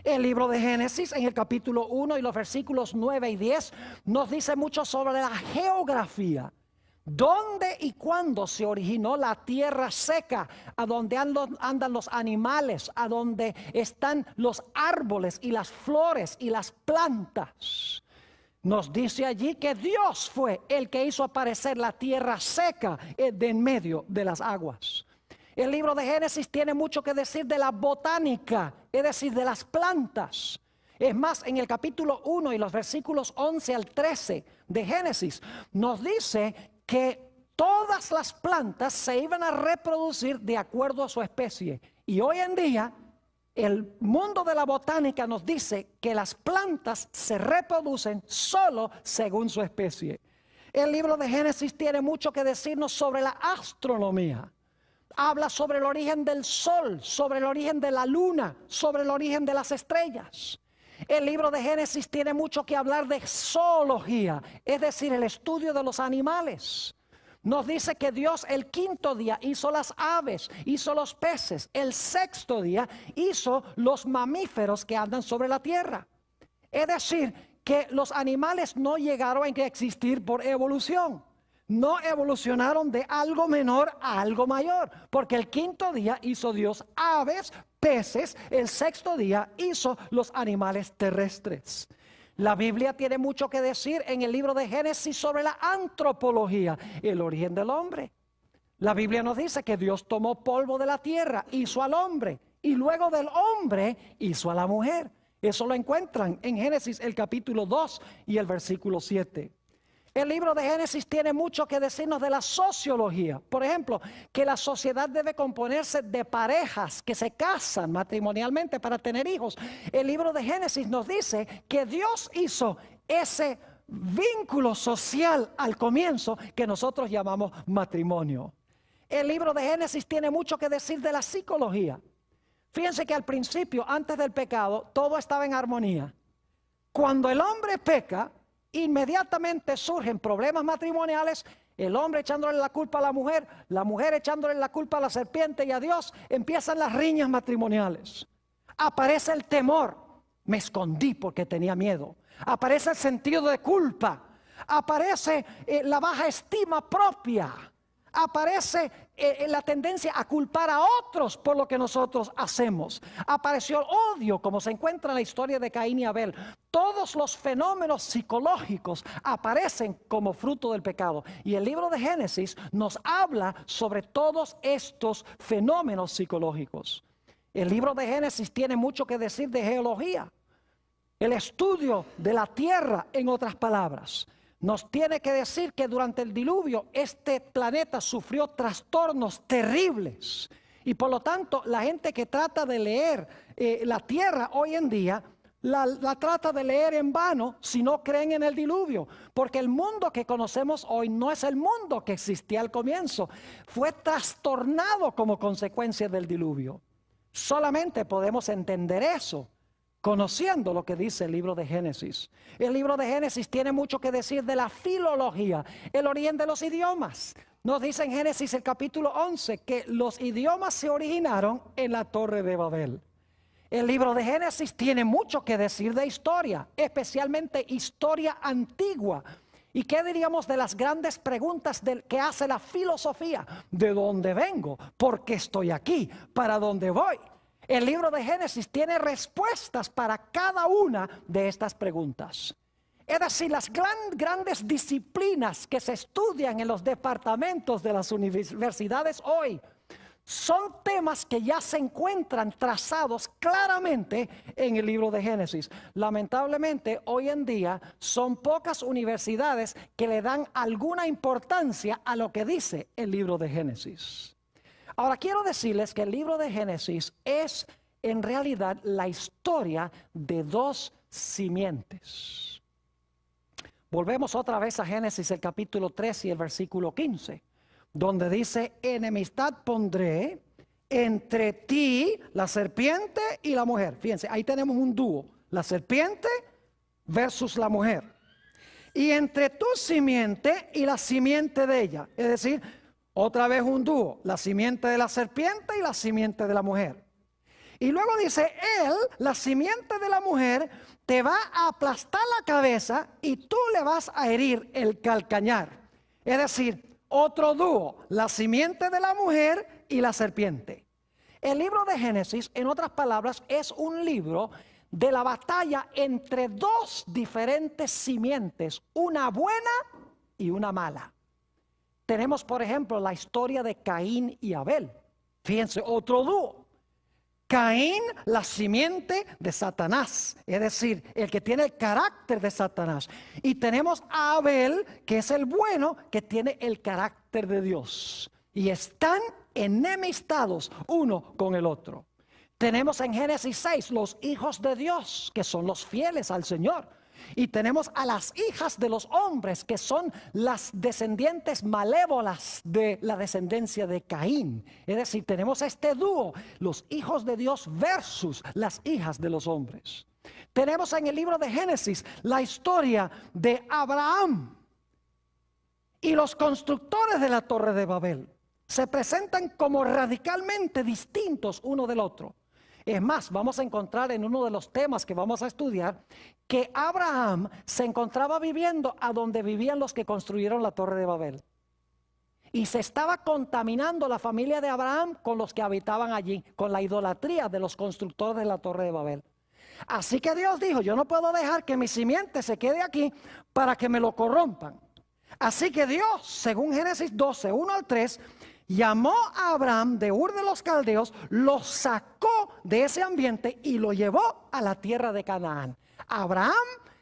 El libro de Génesis en el capítulo 1 y los versículos 9 y 10 nos dice mucho sobre la geografía. ¿Dónde y cuándo se originó la tierra seca? A donde andan los animales, a donde están los árboles y las flores y las plantas. Nos dice allí que Dios fue el que hizo aparecer la tierra seca de en medio de las aguas. El libro de Génesis tiene mucho que decir de la botánica, es decir, de las plantas. Es más, en el capítulo 1 y los versículos 11 al 13 de Génesis, nos dice que todas las plantas se iban a reproducir de acuerdo a su especie. Y hoy en día, el mundo de la botánica nos dice que las plantas se reproducen solo según su especie. El libro de Génesis tiene mucho que decirnos sobre la astronomía. Habla sobre el origen del sol, sobre el origen de la luna, sobre el origen de las estrellas. El libro de Génesis tiene mucho que hablar de zoología, es decir, el estudio de los animales. Nos dice que Dios el quinto día hizo las aves, hizo los peces. El sexto día hizo los mamíferos que andan sobre la tierra. Es decir, que los animales no llegaron a existir por evolución. No evolucionaron de algo menor a algo mayor, porque el quinto día hizo Dios aves, peces, el sexto día hizo los animales terrestres. La Biblia tiene mucho que decir en el libro de Génesis sobre la antropología, el origen del hombre. La Biblia nos dice que Dios tomó polvo de la tierra, hizo al hombre, y luego del hombre hizo a la mujer. Eso lo encuentran en Génesis el capítulo 2 y el versículo 7. El libro de Génesis tiene mucho que decirnos de la sociología. Por ejemplo, que la sociedad debe componerse de parejas que se casan matrimonialmente para tener hijos. El libro de Génesis nos dice que Dios hizo ese vínculo social al comienzo que nosotros llamamos matrimonio. El libro de Génesis tiene mucho que decir de la psicología. Fíjense que al principio, antes del pecado, todo estaba en armonía. Cuando el hombre peca, inmediatamente surgen problemas matrimoniales, el hombre echándole la culpa a la mujer echándole la culpa a la serpiente y a Dios, empiezan las riñas matrimoniales. Aparece el temor, me escondí porque tenía miedo. Aparece el sentido de culpa, aparece la baja estima propia, aparece la tendencia a culpar a otros por lo que nosotros hacemos. Apareció el odio, como se encuentra en la historia de Caín y Abel. Todos los fenómenos psicológicos aparecen como fruto del pecado. Y el libro de Génesis nos habla sobre todos estos fenómenos psicológicos. El libro de Génesis tiene mucho que decir de geología. El estudio de la tierra, en otras palabras, nos tiene que decir que durante el diluvio este planeta sufrió trastornos terribles. Y por lo tanto, la gente que trata de leer la tierra hoy en día, la trata de leer en vano si no creen en el diluvio. Porque el mundo que conocemos hoy no es el mundo que existía al comienzo. Fue trastornado como consecuencia del diluvio. Solamente podemos entender eso conociendo lo que dice el libro de Génesis. El libro de Génesis tiene mucho que decir de la filología, el origen de los idiomas. Nos dice en Génesis el capítulo 11 que los idiomas se originaron en la Torre de Babel. El libro de Génesis tiene mucho que decir de historia, especialmente historia antigua. ¿Y qué diríamos de las grandes preguntas que hace la filosofía? ¿De dónde vengo? ¿Por qué estoy aquí? ¿Para dónde voy? El libro de Génesis tiene respuestas para cada una de estas preguntas. Es decir, las grandes disciplinas que se estudian en los departamentos de las universidades hoy son temas que ya se encuentran trazados claramente en el libro de Génesis. Lamentablemente, hoy en día son pocas universidades que le dan alguna importancia a lo que dice el libro de Génesis. Ahora quiero decirles que el libro de Génesis es en realidad la historia de dos simientes. Volvemos otra vez a Génesis el capítulo 3 y el versículo 15, donde dice: enemistad pondré entre ti, la serpiente, y la mujer. Fíjense, ahí tenemos un dúo, la serpiente versus la mujer. Y entre tu simiente y la simiente de ella, es decir, otra vez un dúo, la simiente de la serpiente y la simiente de la mujer. Y luego dice, él, la simiente de la mujer, te va a aplastar la cabeza y tú le vas a herir el calcañar. Es decir, otro dúo, la simiente de la mujer y la serpiente. El libro de Génesis, en otras palabras, es un libro de la batalla entre dos diferentes simientes, una buena y una mala. Tenemos, por ejemplo, la historia de Caín y Abel. Fíjense, otro dúo. Caín, la simiente de Satanás, es decir, el que tiene el carácter de Satanás. Y tenemos a Abel, que es el bueno, que tiene el carácter de Dios. Y están enemistados uno con el otro. Tenemos en Génesis 6 los hijos de Dios, que son los fieles al Señor. Y tenemos a las hijas de los hombres, que son las descendientes malévolas de la descendencia de Caín. Es decir, tenemos este dúo, los hijos de Dios versus las hijas de los hombres. Tenemos en el libro de Génesis la historia de Abraham y los constructores de la Torre de Babel. Se presentan como radicalmente distintos uno del otro. Es más, vamos a encontrar en uno de los temas que vamos a estudiar que Abraham se encontraba viviendo a donde vivían los que construyeron la Torre de Babel. Y se estaba contaminando la familia de Abraham con los que habitaban allí, con la idolatría de los constructores de la Torre de Babel. Así que Dios dijo, yo no puedo dejar que mi simiente se quede aquí para que me lo corrompan. Así que Dios, según Génesis 12, 1 al 3, llamó a Abraham de Ur de los Caldeos, lo sacó de ese ambiente y lo llevó a la tierra de Canaán. Abraham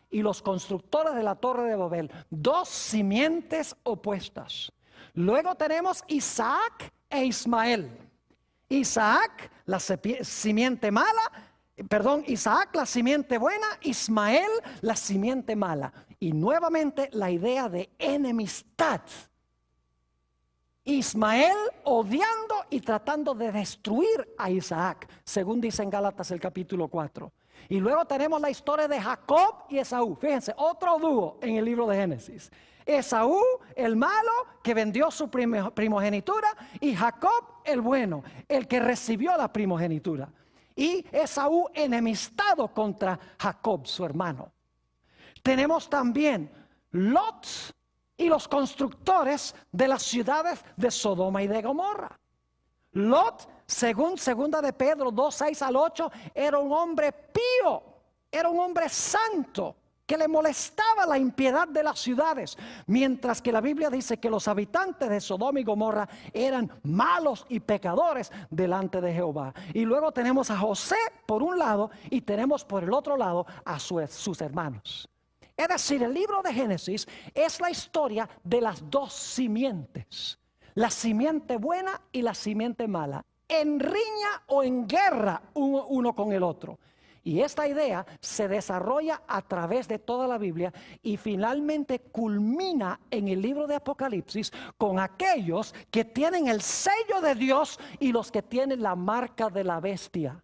y los constructores de la Torre de Babel, dos simientes opuestas. Luego tenemos Isaac e Ismael. Isaac, la simiente mala, Isaac, la simiente buena, Ismael, la simiente mala. Y nuevamente la idea de enemistad. Ismael odiando y tratando de destruir a Isaac, según dice en Gálatas el capítulo 4. Y luego tenemos la historia de Jacob y Esaú. Fíjense, otro dúo en el libro de Génesis. Esaú, el malo, que vendió su primogenitura, y Jacob, el bueno, el que recibió la primogenitura. Y Esaú enemistado contra Jacob, su hermano. Tenemos también Lot y los constructores de las ciudades de Sodoma y de Gomorra. Lot, según 2 de Pedro 2, 6 al 8, era un hombre pío, era un hombre santo. que le molestaba la impiedad de las ciudades, mientras que la Biblia dice que los habitantes de Sodoma y Gomorra eran malos y pecadores delante de Jehová. Y luego tenemos a José por un lado y tenemos por el otro lado a sus hermanos. Es decir, el libro de Génesis es la historia de las dos simientes, la simiente buena y la simiente mala, en riña o en guerra uno con el otro. Y esta idea se desarrolla a través de toda la Biblia y finalmente culmina en el libro de Apocalipsis con aquellos que tienen el sello de Dios y los que tienen la marca de la bestia.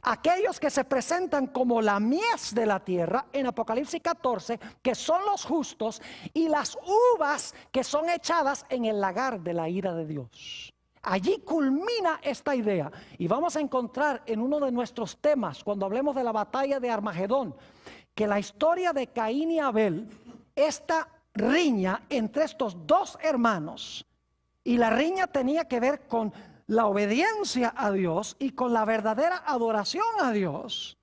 Aquellos que se presentan como la mies de la tierra en Apocalipsis 14, que son los justos, y las uvas que son echadas en el lagar de la ira de Dios. Allí culmina esta idea y vamos a encontrar en uno de nuestros temas, cuando hablemos de la batalla de Armagedón, que la historia de Caín y Abel, esta riña entre estos dos hermanos, y la riña tenía que ver con la obediencia a Dios y con la verdadera adoración a Dios.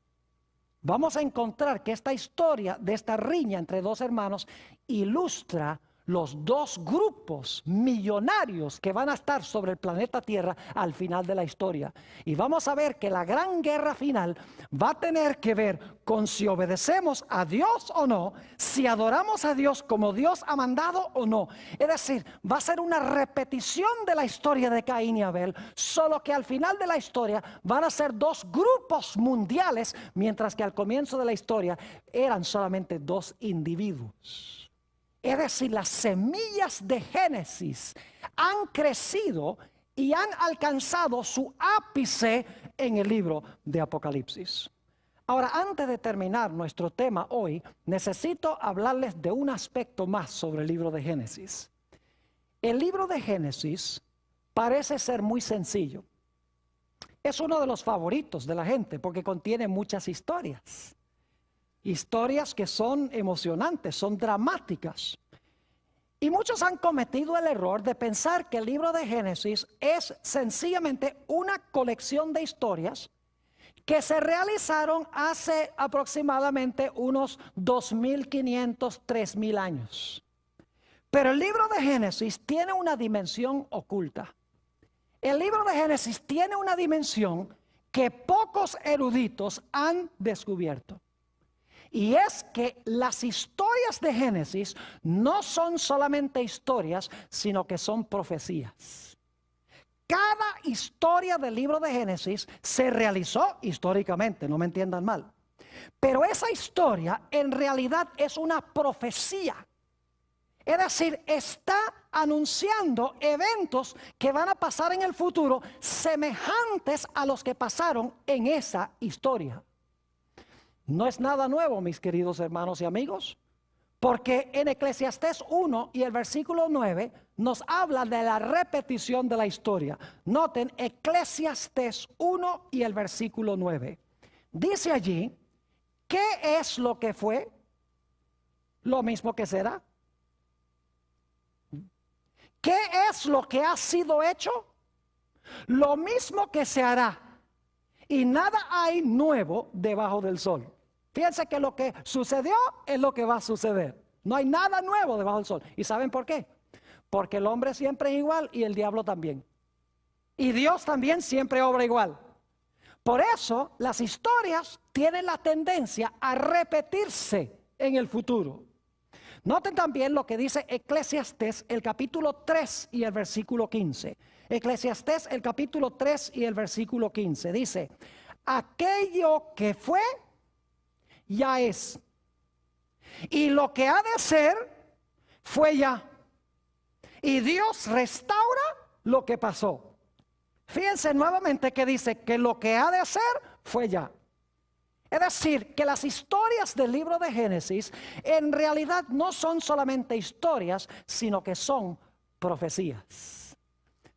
Vamos a encontrar que esta historia de esta riña entre dos hermanos ilustra los dos grupos millonarios que van a estar sobre el planeta Tierra al final de la historia. Y vamos a ver que la gran guerra final va a tener que ver con si obedecemos a Dios o no, si adoramos a Dios como Dios ha mandado o no. Es decir, va a ser una repetición de la historia de Caín y Abel, solo que al final de la historia van a ser dos grupos mundiales, mientras que al comienzo de la historia eran solamente dos individuos. Es decir, las semillas de Génesis han crecido y han alcanzado su ápice en el libro de Apocalipsis. Ahora, antes de terminar nuestro tema hoy, necesito hablarles de un aspecto más sobre el libro de Génesis. El libro de Génesis parece ser muy sencillo. Es uno de los favoritos de la gente porque contiene muchas historias. Historias que son emocionantes, son dramáticas. Y muchos han cometido el error de pensar que el libro de Génesis es sencillamente una colección de historias que se realizaron hace aproximadamente unos 2.500, 3.000 años. Pero el libro de Génesis tiene una dimensión oculta. El libro de Génesis tiene una dimensión que pocos eruditos han descubierto. Y es que las historias de Génesis no son solamente historias, sino que son profecías. Cada historia del libro de Génesis se realizó históricamente, no me entiendan mal. Pero esa historia en realidad es una profecía. Es decir, está anunciando eventos que van a pasar en el futuro semejantes a los que pasaron en esa historia. No es nada nuevo, mis queridos hermanos y amigos, porque en Eclesiastés 1 y el versículo 9 nos habla de la repetición de la historia. Noten Eclesiastés 1 y el versículo 9. Dice allí, ¿qué es lo que fue? Lo mismo que será. ¿Qué es lo que ha sido hecho? Lo mismo que se hará. Y nada hay nuevo debajo del sol. Fíjense que lo que sucedió es lo que va a suceder. No hay nada nuevo debajo del sol. ¿Y saben por qué? Porque el hombre siempre es igual y el diablo también. Y Dios también siempre obra igual. Por eso las historias tienen la tendencia a repetirse en el futuro. Noten también lo que dice Eclesiastés, el capítulo 3 y el versículo 15. Eclesiastés, el capítulo 3 y el versículo 15. Dice, aquello que fue, ya es. Y lo que ha de ser, fue ya. Y Dios restaura lo que pasó. Fíjense nuevamente que dice que lo que ha de ser, fue ya. Es decir, que las historias del libro de Génesis en realidad no son solamente historias, sino que son profecías.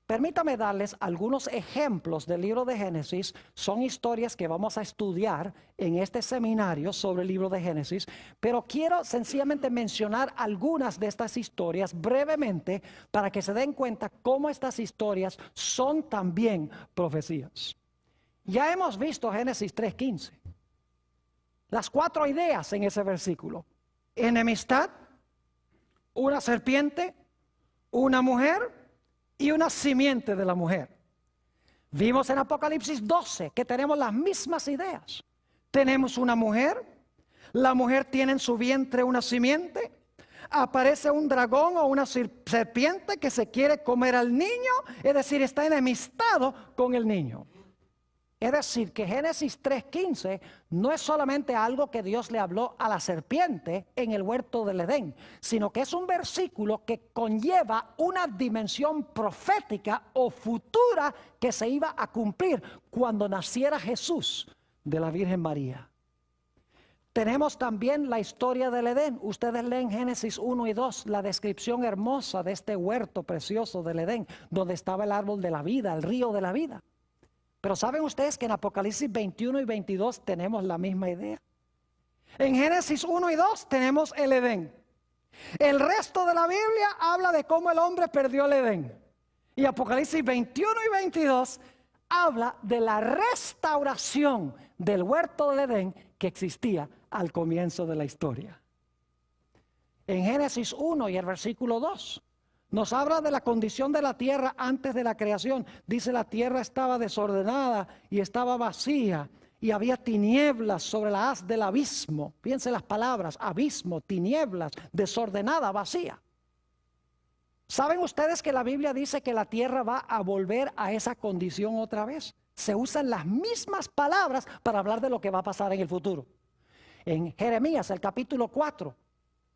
Permítame darles algunos ejemplos del libro de Génesis. Son historias que vamos a estudiar en este seminario sobre el libro de Génesis, pero quiero sencillamente mencionar algunas de estas historias brevemente para que se den cuenta cómo estas historias son también profecías. Ya hemos visto Génesis 3:15. Las 4 ideas en ese versículo. enemistad, una serpiente, una mujer y una simiente de la mujer. Vimos en Apocalipsis 12 que tenemos las mismas ideas. Tenemos una mujer, la mujer tiene en su vientre una simiente, aparece un dragón o una serpiente que se quiere comer al niño, es decir, está enemistado con el niño. Es decir, que Génesis 3:15 no es solamente algo que Dios le habló a la serpiente en el huerto del Edén, sino que es un versículo que conlleva una dimensión profética o futura que se iba a cumplir cuando naciera Jesús de la Virgen María. Tenemos también la historia del Edén. Ustedes leen Génesis 1 y 2, la descripción hermosa de este huerto precioso del Edén, donde estaba el árbol de la vida, el río de la vida. Pero ¿saben ustedes que en Apocalipsis 21 y 22 tenemos la misma idea? En Génesis 1 y 2 tenemos el Edén. El resto de la Biblia habla de cómo el hombre perdió el Edén. Y Apocalipsis 21 y 22 habla de la restauración del huerto del Edén que existía al comienzo de la historia. En Génesis 1 y el versículo 2 nos habla de la condición de la tierra antes de la creación. Dice: la tierra estaba desordenada y estaba vacía, y había tinieblas sobre la haz del abismo. Piensen las palabras: abismo, tinieblas, desordenada, vacía. ¿Saben ustedes que la Biblia dice que la tierra va a volver a esa condición otra vez? Se usan las mismas palabras para hablar de lo que va a pasar en el futuro. En Jeremías, el capítulo 4,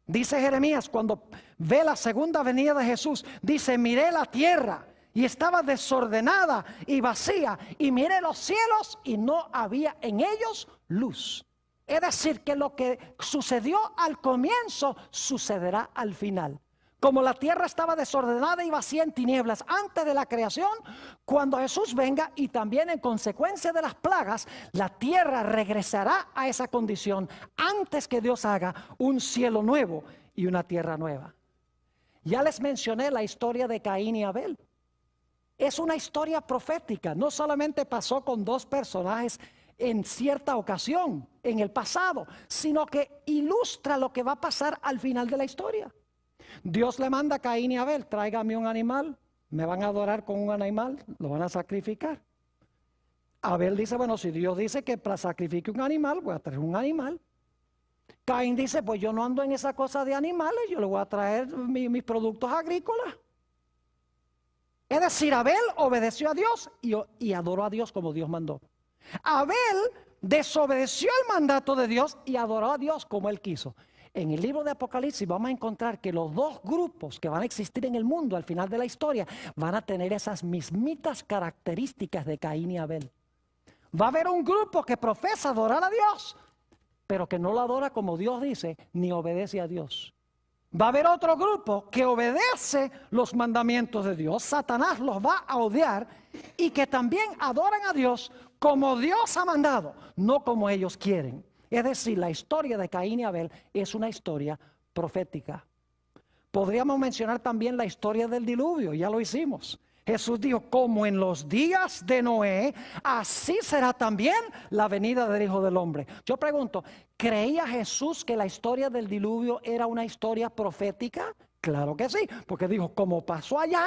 dice Jeremías, cuando ve la segunda venida de Jesús, dice: miré la tierra y estaba desordenada y vacía, y miré los cielos y no había en ellos luz. Es decir, que lo que sucedió al comienzo sucederá al final. Como la tierra estaba desordenada y vacía en tinieblas antes de la creación, cuando Jesús venga y también en consecuencia de las plagas, la tierra regresará a esa condición antes que Dios haga un cielo nuevo y una tierra nueva. Ya les mencioné la historia de Caín y Abel. Es una historia profética. No solamente pasó con dos personajes en cierta ocasión en el pasado, sino que ilustra lo que va a pasar al final de la historia. Dios le manda a Caín y Abel: tráigame un animal, me van a adorar con un animal, lo van a sacrificar. Abel dice: bueno, si Dios dice que para sacrifique un animal, voy a traer un animal. Caín dice: pues yo no ando en esa cosa de animales, yo le voy a traer mis productos agrícolas. Es decir, Abel obedeció a Dios y adoró a Dios como Dios mandó. Abel desobedeció el mandato de Dios y adoró a Dios como él quiso. En el libro de Apocalipsis vamos a encontrar que los dos grupos que van a existir en el mundo al final de la historia van a tener esas mismitas características de Caín y Abel. Va a haber un grupo que profesa adorar a Dios, pero que no lo adora como Dios dice, ni obedece a Dios. Va a haber otro grupo que obedece los mandamientos de Dios. Satanás los va a odiar, y que también adoran a Dios como Dios ha mandado, no como ellos quieren. Es decir, la historia de Caín y Abel es una historia profética. Podríamos mencionar también la historia del diluvio, ya lo hicimos. Jesús dijo: como en los días de Noé, así será también la venida del Hijo del Hombre. Yo pregunto, ¿creía Jesús que la historia del diluvio era una historia profética? Claro que sí, porque dijo: como pasó allá,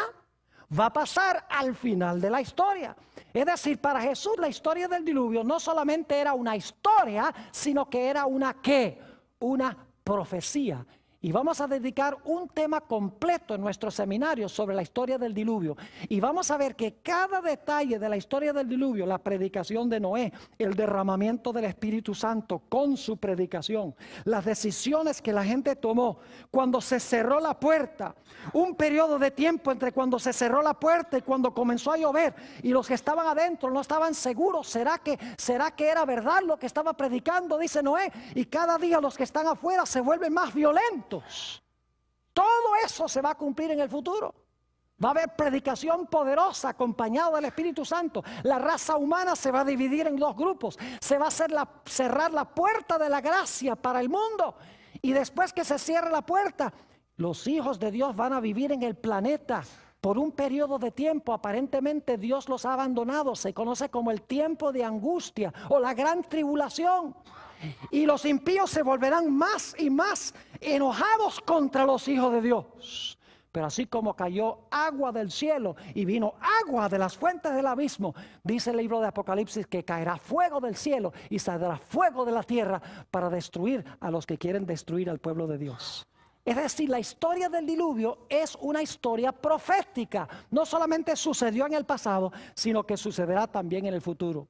va a pasar al final de la historia. Es decir, para Jesús la historia del diluvio no solamente era una historia, sino que era una ¿qué? Una profecía. Y vamos a dedicar un tema completo en nuestro seminario sobre la historia del diluvio. Y vamos a ver que cada detalle de la historia del diluvio, la predicación de Noé, el derramamiento del Espíritu Santo con su predicación, las decisiones que la gente tomó cuando se cerró la puerta, un periodo de tiempo entre cuando se cerró la puerta y cuando comenzó a llover, y los que estaban adentro no estaban seguros. ¿Será que era verdad lo que estaba predicando? Dice Noé. Y cada día los que están afuera se vuelven más violentos. Todo eso se va a cumplir en el futuro. Va a haber predicación poderosa acompañada del Espíritu Santo. La raza humana se va a dividir en dos grupos. Se va a cerrar la puerta de la gracia para el mundo. Y después que se cierre la puerta, los hijos de Dios van a vivir en el planeta por un periodo de tiempo. Aparentemente Dios los ha abandonado. Se conoce como el tiempo de angustia o la gran tribulación. Y los impíos se volverán más y más enojados contra los hijos de Dios. Pero así como cayó agua del cielo y vino agua de las fuentes del abismo, dice el libro de Apocalipsis que caerá fuego del cielo y saldrá fuego de la tierra para destruir a los que quieren destruir al pueblo de Dios. Es decir, la historia del diluvio es una historia profética. No solamente sucedió en el pasado, sino que sucederá también en el futuro.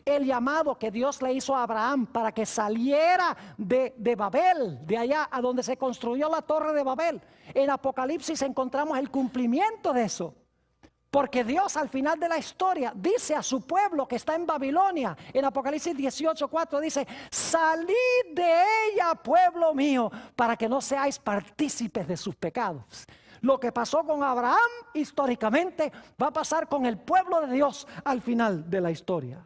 El llamado que Dios le hizo a Abraham para que saliera de Babel, de allá a donde se construyó la torre de Babel. En Apocalipsis encontramos el cumplimiento de eso. Porque Dios al final de la historia dice a su pueblo que está en Babilonia, en Apocalipsis 18:4 dice: salid de ella, pueblo mío, para que no seáis partícipes de sus pecados. Lo que pasó con Abraham históricamente va a pasar con el pueblo de Dios al final de la historia.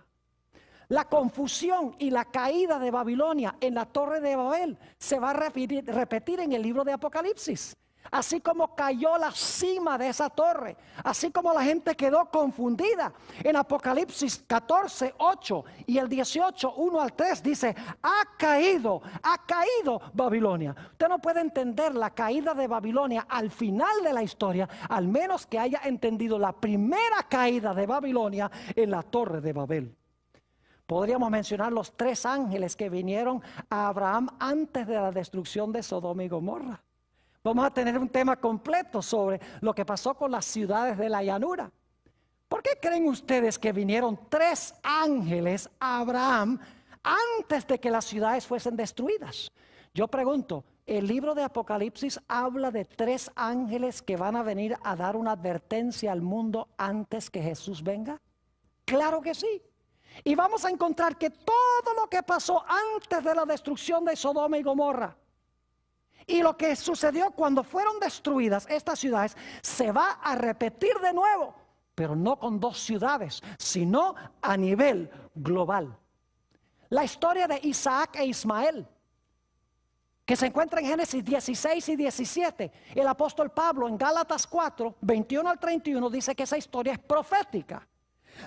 La confusión y la caída de Babilonia en la torre de Babel se va a repetir en el libro de Apocalipsis. Así como cayó la cima de esa torre, así como la gente quedó confundida. En Apocalipsis 14:8 y el 18:1-3 dice: ha caído Babilonia. Usted no puede entender la caída de Babilonia al final de la historia, al menos que haya entendido la primera caída de Babilonia en la torre de Babel. Podríamos mencionar los 3 ángeles que vinieron a Abraham antes de la destrucción de Sodoma y Gomorra. Vamos a tener un tema completo sobre lo que pasó con las ciudades de la llanura. ¿Por qué creen ustedes que vinieron 3 ángeles a Abraham antes de que las ciudades fuesen destruidas? Yo pregunto, ¿el libro de Apocalipsis habla de 3 ángeles que van a venir a dar una advertencia al mundo antes que Jesús venga? Claro que sí. Y vamos a encontrar que todo lo que pasó antes de la destrucción de Sodoma y Gomorra y lo que sucedió cuando fueron destruidas estas ciudades se va a repetir de nuevo, pero no con 2 ciudades, sino a nivel global. La historia de Isaac e Ismael, que se encuentra en Génesis 16 y 17, el apóstol Pablo en Gálatas 4, 21-31 dice que esa historia es profética.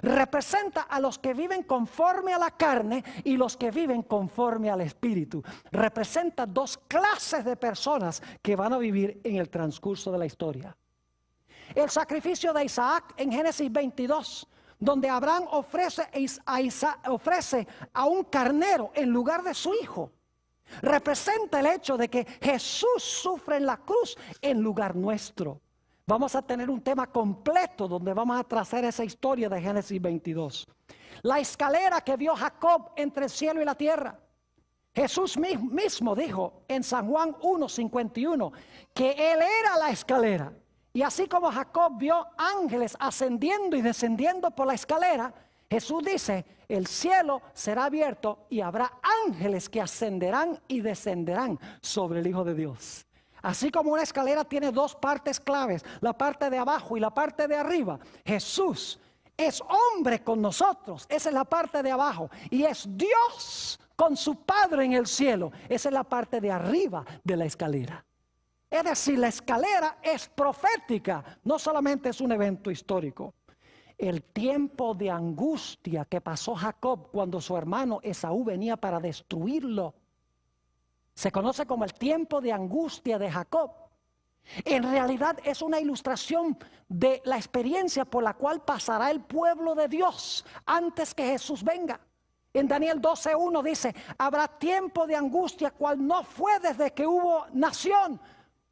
Representa a los que viven conforme a la carne y los que viven conforme al espíritu. Representa 2 clases de personas que van a vivir en el transcurso de la historia. El sacrificio de Isaac en Génesis 22, donde Abraham ofrece a un carnero en lugar de su hijo, representa el hecho de que Jesús sufre en la cruz en lugar nuestro. Vamos a tener un tema completo donde vamos a trazar esa historia de Génesis 22. La escalera que vio Jacob entre el cielo y la tierra. Jesús mismo dijo en San Juan 1:51 que Él era la escalera. Y así como Jacob vio ángeles ascendiendo y descendiendo por la escalera, Jesús dice: el cielo será abierto y habrá ángeles que ascenderán y descenderán sobre el Hijo de Dios. Así como una escalera tiene 2 partes claves, la parte de abajo y la parte de arriba, Jesús es hombre con nosotros, esa es la parte de abajo, y es Dios con su Padre en el cielo, esa es la parte de arriba de la escalera. Es decir, la escalera es profética, no solamente es un evento histórico. El tiempo de angustia que pasó Jacob cuando su hermano Esaú venía para destruirlo se conoce como el tiempo de angustia de Jacob. En realidad es una ilustración de la experiencia por la cual pasará el pueblo de Dios antes que Jesús venga. En Daniel 12:1 dice: habrá tiempo de angustia cual no fue desde que hubo nación,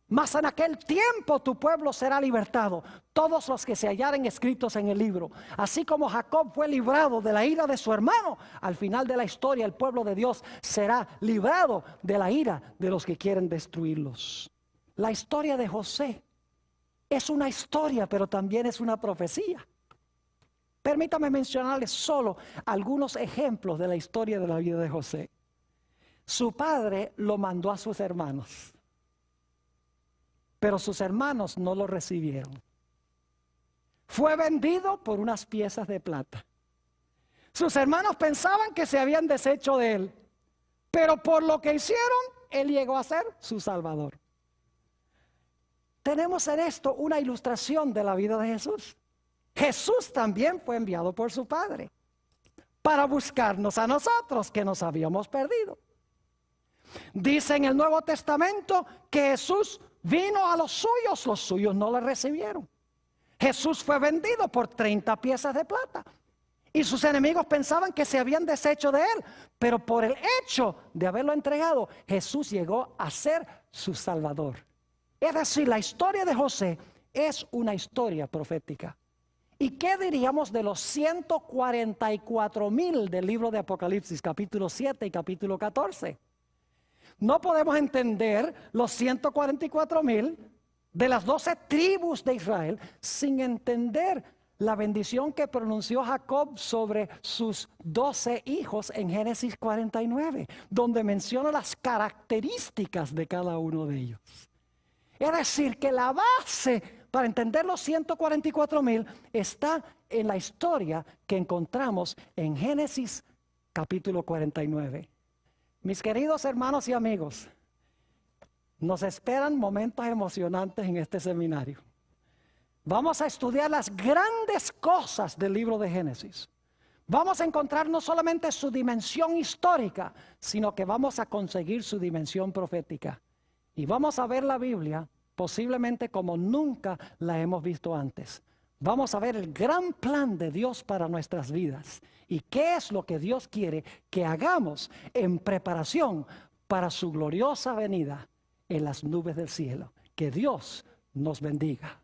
mas en aquel tiempo tu pueblo será libertado, todos los que se hallaren escritos en el libro. Así como Jacob fue librado de la ira de su hermano, al final de la historia el pueblo de Dios será librado de la ira de los que quieren destruirlos. La historia de José es una historia, pero también es una profecía. Permítame mencionarles solo algunos ejemplos de la historia de la vida de José. Su padre lo mandó a sus hermanos, pero sus hermanos no lo recibieron. Fue vendido por unas piezas de plata. Sus hermanos pensaban que se habían deshecho de él, pero por lo que hicieron, él llegó a ser su salvador. Tenemos en esto una ilustración de la vida de Jesús. Jesús también fue enviado por su Padre. para buscarnos a nosotros que nos habíamos perdido. Dice en el Nuevo Testamento que Jesús vino a los suyos no le recibieron. Jesús fue vendido por 30 piezas de plata. Y sus enemigos pensaban que se habían deshecho de él. Pero por el hecho de haberlo entregado, Jesús llegó a ser su Salvador. Es decir, la historia de José es una historia profética. ¿Y qué diríamos de los 144,000 del libro de Apocalipsis, capítulo 7 y capítulo 14? No podemos entender los 144,000 de las 12 tribus de Israel sin entender la bendición que pronunció Jacob sobre sus 12 hijos en Génesis 49, donde menciona las características de cada uno de ellos. Es decir, que la base para entender los 144,000 está en la historia que encontramos en Génesis capítulo 49. Mis queridos hermanos y amigos, nos esperan momentos emocionantes en este seminario. Vamos a estudiar las grandes cosas del libro de Génesis. Vamos a encontrar no solamente su dimensión histórica, sino que vamos a conseguir su dimensión profética. Y vamos a ver la Biblia posiblemente como nunca la hemos visto antes. Vamos a ver el gran plan de Dios para nuestras vidas y qué es lo que Dios quiere que hagamos en preparación para su gloriosa venida en las nubes del cielo. Que Dios nos bendiga.